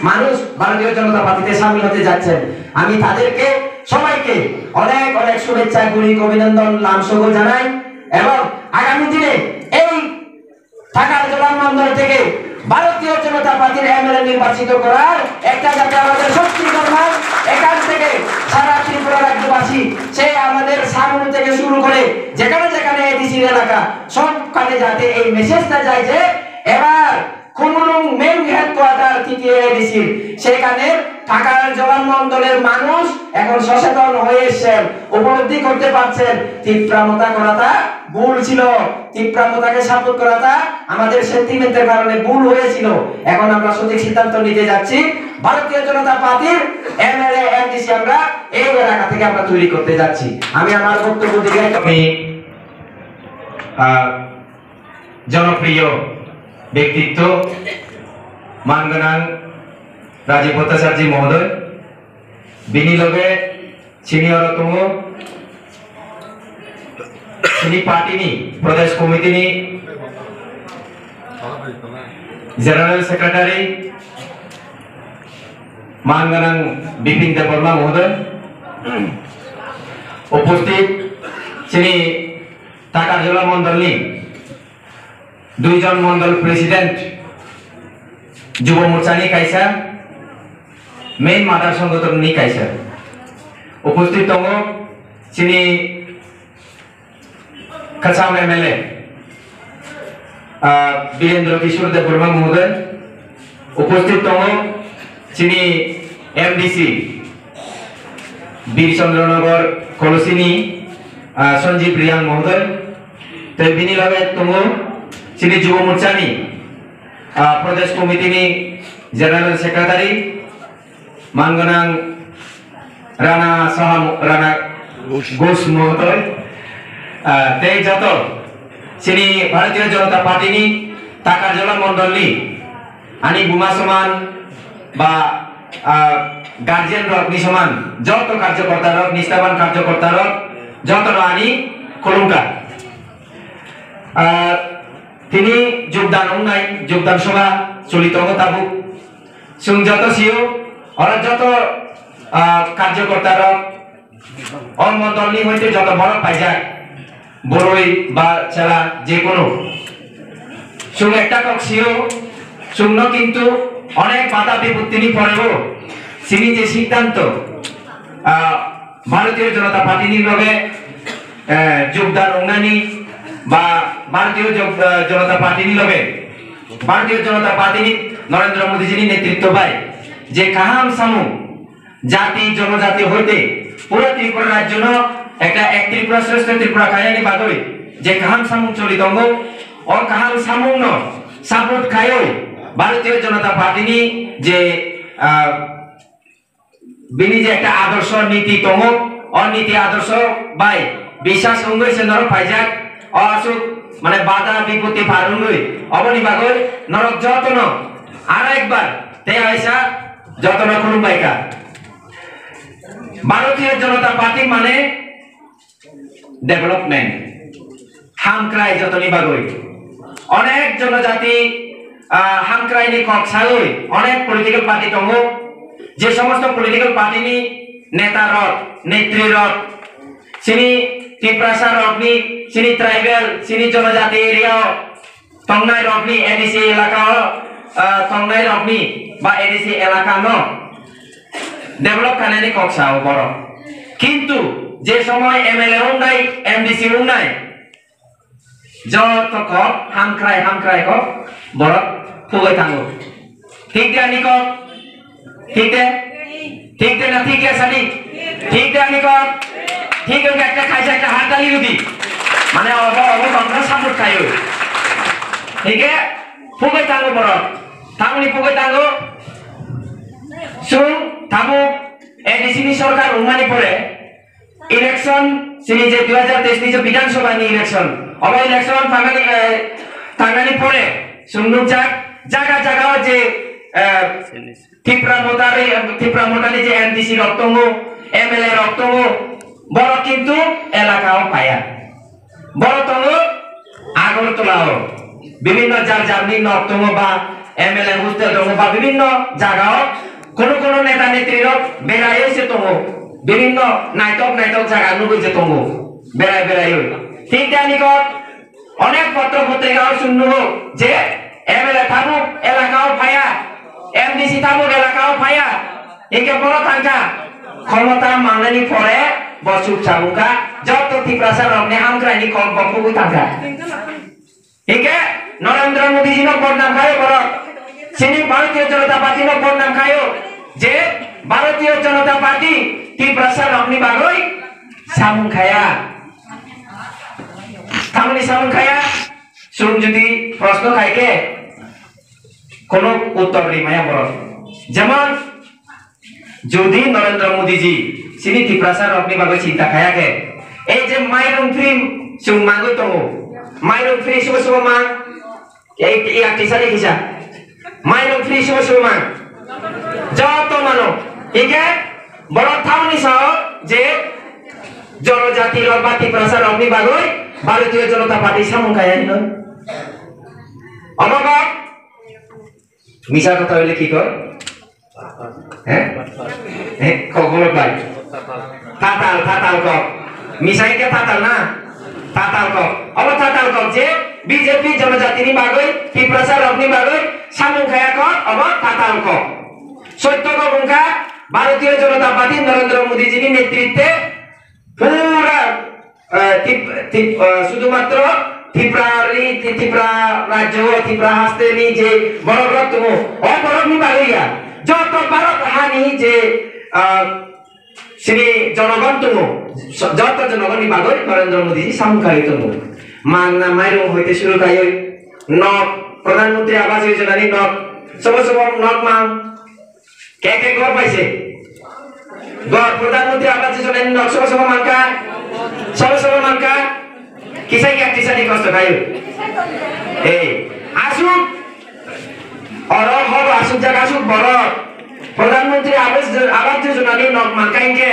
মানুষ ভারতীয় জনতা পার্টিতে সামিল হতে যাচ্ছেন। আমি তাদেরকে সবাইকে অনেক অনেক শুভেচ্ছা গুণিক অভিনন্দন লামসগো জানাই এবং আগামী দিনে এই ঢাকার জলামন্ডল থেকে ভারতীয় জনতা পার্টির এমএলএ নির্বাচিত করার একটা যাতে আমাদের শক্তি দরকার। এখান থেকে সারা ত্রিপুরা রাজ্যবাসী সে আমাদের সামনে থেকে শুরু করে যেখানে যেখানে এডিসি এলাকা সবখানে যাতে এই মেসেজটা যায় যে এবার কুমুলুং মেন হেডকোয়ার্টার থেকে এডিসি সেখানে ঢাকার জলামন্ডলের মানুষ এখন সচেতন হয়ে এসেছেন, উপলব্ধি করতে পারছেন তীব্রামতা করাটা ভুল ছিল, তীব্রামতাকে সাপোর্ট করাটা আমাদের সেন্টিমেন্টের কারণে ভুল হয়েছিল। এখন আমরা সঠিক সিদ্ধান্ত নিতে যাচ্ছি। ভারতীয় জনতা পার্টির এমএলএ এমডিসি আমরা এই এলাকা থেকে আমরা তৈরি করতে যাচ্ছি। আমি আমার বক্তব্য দিকে জনপ্রিয় ব্যক্তিত্ব মানগনাং রাজীব ভট্টাচার্য মহোদয় বিনিলগে সিনিয়রতম सिनी पार्टी नी प्रदेश कमिटी नी जनरल सेक्रेटरी मानगनां बिपिन देवबर्मा महोदय उपस्थित सिनी ढाका जिला मंडल नी दुईजन मंडल प्रेसिडेंट युव मोर्चा नी कायसा मेन मादार संगठन नी कायसा उपस्थित दङ सिनी खचाम एमएलए वीरेंद्र किशोर देवबर्मा महोदय उपस्थित दङ सिनी एमडीसी बीरचंद्रनगर कलसिनी संजीव रियां महोदय तो बिनि लगे दङ सिनी युव मोर्चानी प्रदेश कमिटीनी जनरल सेक्रेटारि मानगनां राणा साहा राणा घोष महोदय ते जत सिनी भारतीय जनता पार्टी नी ढाका जिला मंडल नी आनी बुमा समान बा गार्जियन रक नि समान जत कार्यकर्ता रक निष्ठावान कार्यकर्ता रक जत आनी खुलुमका तिनी योगदान उन्नाय योगदान सभा चलित ताबु सुं जत सियो और जत कार्यकर्ता रक और मंडल नी हইতে जत बड़ पाइजाक বড়ই বা ছেলা যে কোনো সুং একটা কক্সিও শূন্য কিন্তু অনেক বাধা বিপত্তি নি পড়েও সিনি যে সিদ্ধান্ত ভারতীয় জনতা পার্টি নি লগে যোগদান অঙ্গানি বা ভারতীয় জনতা পার্টি নি লগে ভারতীয় জনতা পার্টি নি নরেন্দ্র মোদী জি নেতৃত্ব পায় যে কাহাম সামু জাতি জনজাতি হইতে পুরো ত্রিপুরা রাজ্য একটা এক ত্রিপুরা শ্রেষ্ঠ ত্রিপুরা খায়ানি বাদই যে কাহাম সামুং চলিত और কাহাম সামুং ন সাপোর্ট খায়ই ভারতীয় জনতা পার্টি নি যে বিনি যে একটা আদর্শ নীতি তম অনীতি আদর্শ বাই বিশ্বাস অঙ্গই নর ফাইজাক অসুখ মানে বাধা বিপত্তি পারুঙ্গই অবনি বাগই নরক যতন আর একবার তে আইসা যতন খুলুমবাইকা ভারতীয় জনতা পার্টি মানে डेवलपमेंट हामक्राय जतनी बागई अनेक जनजाति हामक्रायनि कक्सागई अनेक पॉलिटिकल पार्टी दङ जे समस्त पॉलिटिकल पार्टी नि नेता रक नेत्री रक सिनी टिप्रासा रकनि सिनी ट्राइबल सिनी जनजाति एरिया तंगनाय रकनि एडीसी इलाका तंगनाय रकनि बा एडीसी इलाका न डेभलप खानानि कक्साओ बर किन्तु যে সময় এমএলএ উন্নয় এমডিসি উন্নয় যত কপ হামক্রাই কপ বড় ফুগৈ থাঙ্গো ঠিক দে আনি কপ ঠিক দে না ঠিক আছে নি ঠিক দে আনি কপ ঠিক হয়ে একটা খাইছে একটা হাত তালি দিবি মানে আমরা সাপোর্ট খাইও ঠিক আছে ফুগৈ থাঙ্গো বড় থাঙ্গনি ফুগৈ থাঙ্গো সুং থামু এডিসি সরকার উন্নয়নি পড়ে इलेक्शन सिनी जे 2023 नि जे विधानसभा नि इलेक्शन अब इलेक्शन थांगानि परे सुंगुंजाक जागा जागा जे टिप्रा मोटानि जे एमडीसी रक्तंगो एमएलए रक्तंगो बड़ किंतु एलाकाओ पाया बड़ तंगो आगरतलाओ বিভিন্ন যার জার্নি রক্তंगो बा এমএলএ হোস্টেল দङ বা বিভিন্ন জায়গাও কোন কোন নেতা নেত্রীর বেড়াই হয়েছে দङ বিভিন্ন নাটক জায়গা নুগৈছে দङ বেড়াই হই ঠিক তেমনিকত অনেক পত্র পত্রিকাও শুনব যে এমএলএ থাকুক এলাকাও ফায়া এমডিসি থাকুক এলাকাও ফায়া একে বড় থাকা ক্ষমতা মাংনানি পরে বসুক চাবুকা যত ত্রিপ্রাসার রমনে হামক্রাইনি কম বকুবুই থাকা একে নরেন্দ্র মোদীজি নো বদনাম খায় বড় সিনি ভারতীয় জনতা পার্টি নো বদনাম খায় যে ভারতীয় জনতা পার্টি ত্রিপ্রাসার রমনি বাগৈ সামুং খায়া থামনি সামুং খায়া শুন যদি প্রশ্ন খাইকে কোন উত্তর রিমায়া বড় যেমন যদি নরেন্দ্র মোদীজি সিনি ত্রিপ্রাসার রমনি বাগৈ চিন্তা খায়াকে এই যে মাইরং ফ্রি সুং মাগৈ দङ মাইরং ফ্রি সুব মান এই আটিসারি কিসা মাইরং ফ্রি সুব মান যত মানো একে বড় থামনি সহ যে জনজাতির বা ত্রিপ্রাসার রমনি বাগৈ ভারতীয় জনতা পার্টি সামুং খায়া নিন অবগত মিছা কথা হইলে কি কয় হ্যাঁ খবর পাই থাতাল কক মিছাইকে থাতাল না থাতাল কক থাতাল কক যে বিজেপি জনজাতিনি বাগৈ ত্রিপ্রাসার রমনি বাগৈ সামুং খায়া কক থাতাল কক সত্য কবুঙ্কা ভারতীয় জনতা পার্টি নরেন্দ্র মোদীজির নেতৃত্বে পুরা শুধুমাত্র ত্রিপুরা রাজ্য ত্রিপুরা হাস্তেনি যে বড় তুমি অবরগ্নি বাগৈয়া যত ভারত হানি যে শ্রী জনগণ তুমি যত জনগণই বাগৈ নরেন্দ্র মোদীজি সামুখাই তুমি মাংনা মাইরং হইতে শুরু খাই নক প্রধানমন্ত্রী আবাস যোজনানি নক সব নক মাং কে ঘর পাইছে ঘর প্রধানমন্ত্রী আবাস যোজনানি নক সব মাংকা সব মাংকা কিসাই কি আটিসানি কষ্ট খাই এই আসুক আসুক জায়গা আসুক বড় প্রধানমন্ত্রী আবাস যোজনানি নক মাংকাইকে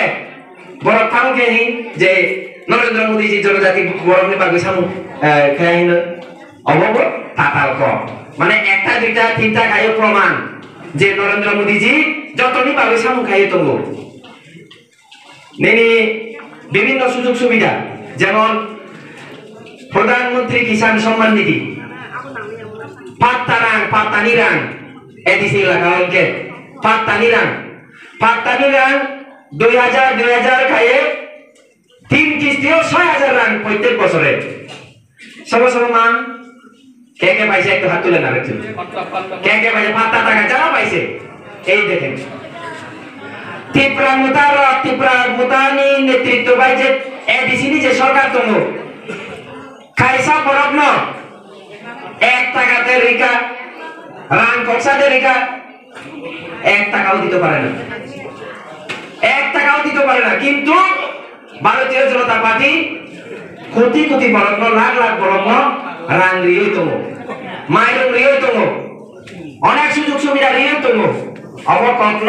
বড় থামকে যে নরেন্দ্র মোদীজি জনজাতি বড় বাগৈ সামু খাই অবব থাতাল ক মানে একটা দুইটা তিনটা খাই প্রমাণ যে নরেন্দ্র মোদীজি যতনি বাগৈ সামু খাই তঙ্গ নেনি বিভিন্ন সুযোগ সুবিধা যেমন প্রধানমন্ত্রী কিষাণ সম্মান নিধি পাত্তানি রাং এডিসি এলাকা অঙ্কে পাত্তানি রাং 2000 খাইয়ে 3 কিস্তিও 6000 রাং প্রত্যেক বছরে সব মান কে পাইছে একটু হাত তুলে না রাখছেন কে পাইছে পাত্তা টাকা যারা পাইছে এই দেখেন ত্রিপুরা মুতানি নেতৃত্ব পাইছে এডিসি যে সরকার তঙ্গ খাইসা বরফ ন 1 টাকাতে রিকা রাং কক্সাতে রিকা 1 টাকাও দিতে পারে না 1 টাকাও দিতে পারে না কিন্তু ভারতীয় জনতা পার্টি কোটি বরফ ন লাখ বরফ ন রাং রিয়ই তঙ্গ মাইরং রিয়ই তঙ্গ অনেক সুযোগ সুবিধা রিয়ই তঙ্গ অবকগ্ন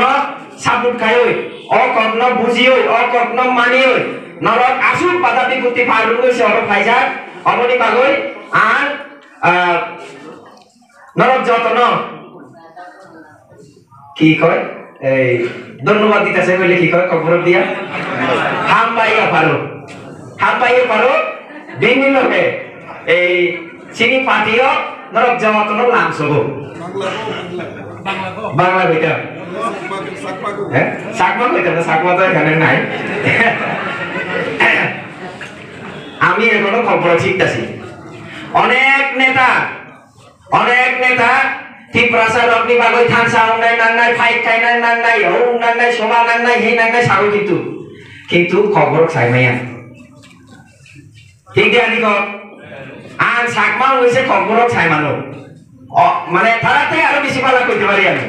সাপুট খায়ই অকগ্ন বুঝিয়ই অকগ্ন মানিয়ই নরক আসুক বাধা বিপত্তি ফারুন গৈছে অর ফাইজাক অমনি বাগৈ আর নরক যতন কি কয় এই ধন্যবাদ দিতেছে বলে কি কয় খবর দিয়া হাম পাইয়া পারো বিভিন্ন এই চিনি পাটিও নরক যতন লামসব বাংলা কইতা হ্যাঁ সাকমা কইতা না সাকমা তো এখানে নাই আমি এখনো খবর শিখতেছি অনেক নেতা ত্রিপ্রাসার রমনি বাগৈ থানসা নাই নাংনাই ফাইট খাই নাই নাংনাই ও নাংনাই সভা নাংনাই হে নাংনাই সাগো কিন্তু খবর চাইমাইয়া ঠিক আছে নিক আর সাকমা হইছে খবর চাইমানো মানে তারাতে আরো বেশি ভালো কইতে পারি আমি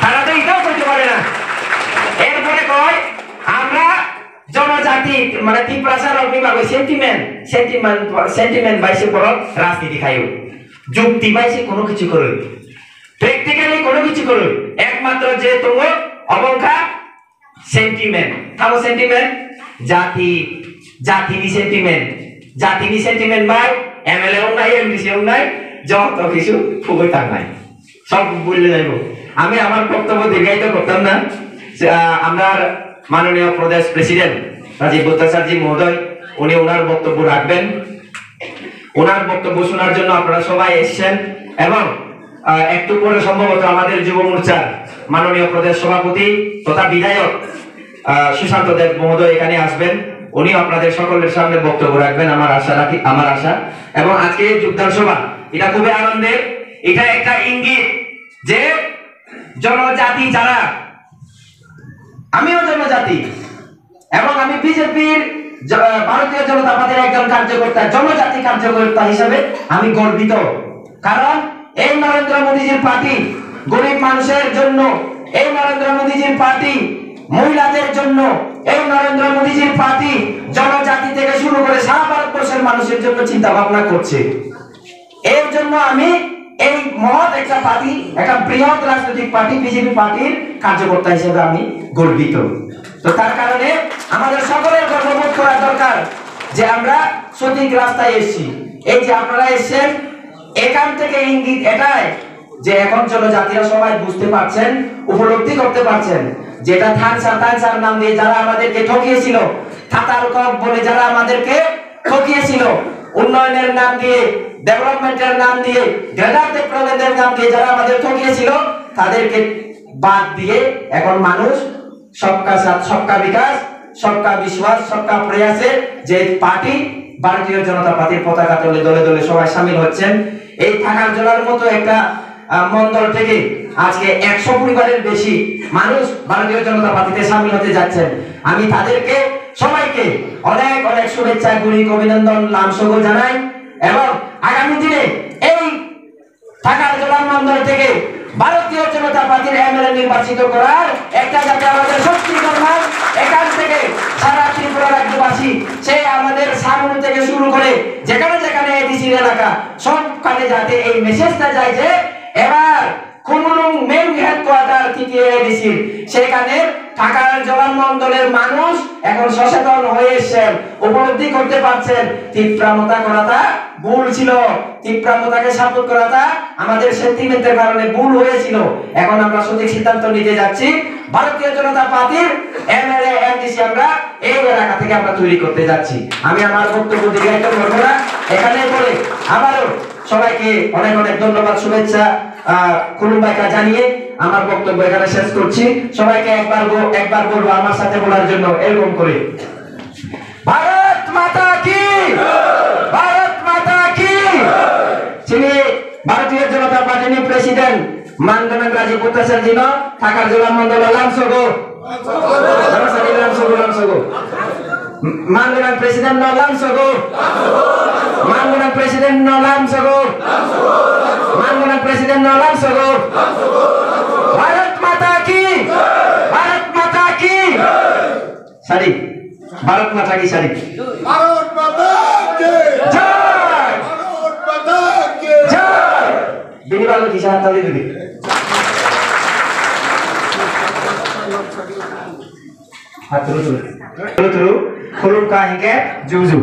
তারাতে এটাও কইতে পারে না এরপরে কয় আমরা জনজাতি মানে ত্রিপ্রাসার রমনি বাগৈ সেন্টিমেন্ট বাইছে বড় রাজনীতি খাইও যুক্তি বাইছে কোনো কিছু করে প্র্যাকটিক্যালি কোনো কিছু করে একমাত্র যে তোমার অবংখা সেন্টিমেন্ট থামো সেন্টিমেন্ট জাতিনি সেন্টিমেন্ট বাই এমএলএ নাই এমডিসি নাই যত কিছু ফুগৈ তাক নাই সব বললে যাইব। আমি আমার বক্তব্য দীর্ঘায়িত করতাম না। আমার মাননীয় প্রদেশ প্রেসিডেন্ট রাজীব ভট্টাচার্য মহোদয় উনি ওনার বক্তব্য রাখবেন। ওনার বক্তব্য শোনার জন্য আপনারা সবাই এসেছেন এবং একটু পরে সম্ভবত আমাদের যুব মোর্চার মাননীয় প্রদেশ সভাপতি তথা বিধায়ক সুশান্ত দেব মহোদয় এখানে আসবেন। উনি আপনাদের সকলের সামনে বক্তব্য রাখবেন আমার আশা। এবং আজকে যোগদান সভা এটা খুবই আনন্দের। এটা একটা ইঙ্গিত যে জনজাতি যারা, আমিও জনজাতি এবং আমি বিজেপির ভারতীয় জনতা পার্টির একজন কার্যকর্তা, জনজাতি কার্যকর্তা হিসেবে আমি গর্বিত। কারণ এই নরেন্দ্র মোদীজির পার্টি গরিব মানুষের জন্য, এই নরেন্দ্র মোদীজির পার্টি মহিলাদের জন্য, এই নরেন্দ্র মোদীজির পার্টি জনজাতি থেকে শুরু করে সারা ভারতবর্ষের মানুষের জন্য চিন্তা ভাবনা করছে। এর জন্য আমি এই মহৎ একটা পার্টি, একটা বৃহৎ রাজনৈতিক পার্টি বিজেপি পার্টির কার্যকর্তা হিসেবে আমি গর্বিত। তো তার কারণে আমাদের সকলের গর্ববোধ করা দরকার যে আমরা সঠিক রাস্তায় এসেছি। এই যে আপনারা এসেছেন, এখান থেকে ইঙ্গিত এটাই যে এখন জনজাতিরা সবাই বুঝতে পারছেন, উপলব্ধি করতে পারছেন যেটা থানসার নাম দিয়ে যারা আমাদেরকে ঠকিয়েছিল, থাতার কক বলে যারা আমাদেরকে ঠকিয়েছিল, উন্নয়নের নাম দিয়ে, ডেভেলপমেন্টের নাম দিয়ে, গ্রেটার ডেভেলপমেন্টের নাম দিয়ে যারা আমাদের ঠকিয়েছিল, তাদেরকে বাদ দিয়ে এখন মানুষ সবকা সাথ সবকা বিকাশ, সবকা বিশ্বাস, সবকা প্রয়াসে যে পার্টি ভারতীয় জনতা পার্টির পতাকা তলে দলে দলে সবাই শামিল হচ্ছেন। এই থাকার জেলার মতো একটা মন্ডল থেকে আজকে 100 পরিবারের বেশি মানুষ ভারতীয় জনতা পার্টিতে শামিল হতে যাচ্ছেন। আমি তাদেরকে সবাইকে অনেক অনেক শুভেচ্ছা, গুণিক অভিনন্দন, লামসগো জানাই এবং আগামী দিনে এই থাকার জেলার মন্ডল থেকে ভারতীয় জনতা পার্টির এমএলএ নির্বাচিত করার একটা যাতে আমাদের শক্তি করলাম। এখান থেকে সারা ত্রিপুরা রাজ্যবাসী, সে আমাদের সামনে থেকে শুরু করে যেখানে যেখানে এডিসির এলাকা সবখানে যাতে এই মেসেজটা যায় যে এবার কুমুলুং মেন হেডকোয়ার্টার থেকে এডিসি সেখানে ঢাকার জেলা মন্ডলের মানুষ এখন সচেতন হয়ে এসেছেন, উপলব্ধি করতে পারছেন তীব্রামতা করাটা ভুল ছিল, তীব্রামতাকে সাপোর্ট করাটা আমাদের সেন্টিমেন্টের কারণে ভুল হয়েছিল। এখন আমরা সঠিক সিদ্ধান্ত নিতে যাচ্ছি। ভারতীয় জনতা পার্টির এমএলএ এমডিসি আমরা এই এলাকা থেকে আমরা তৈরি করতে যাচ্ছি। আমি আমার বক্তব্য দীর্ঘায়িত করব না, এখানে বলে আবারও সবাইকে অনেক অনেক ধন্যবাদ, শুভেচ্ছা কুলুম্বাইকা জানিয়ে আমার বক্তব্য এখানে শেষ করছি। সবাইকে একবার বলবো আমার সাথে বলার জন্য এরকম করে, ভারত মাতা কি, ভারত মাতা কি। যিনি ভারতীয় জনতা পার্টির প্রেসিডেন্ট মাননীয় রাজীব ভট্টাচার্য থাকার জেলা মন্ডল লামসগো মাননীয় প্রেসিডেন্ট লামসগো, মাননীয় প্রেসিডেন্ট লামসগো, মাননীয় প্রেসিডেন্ট লামসগো। ভারত মাতা কি, ভারত মাতা কি। সারি ভারত মাতা কি, সারি ভারত মাতা কি জয়, ভারত মাতা কি জয়। বিনিবাল দিশা হাততালি দিবি। হাত তুলু তুলু তুলু তুলু খুলুম কাহিকে জুজু।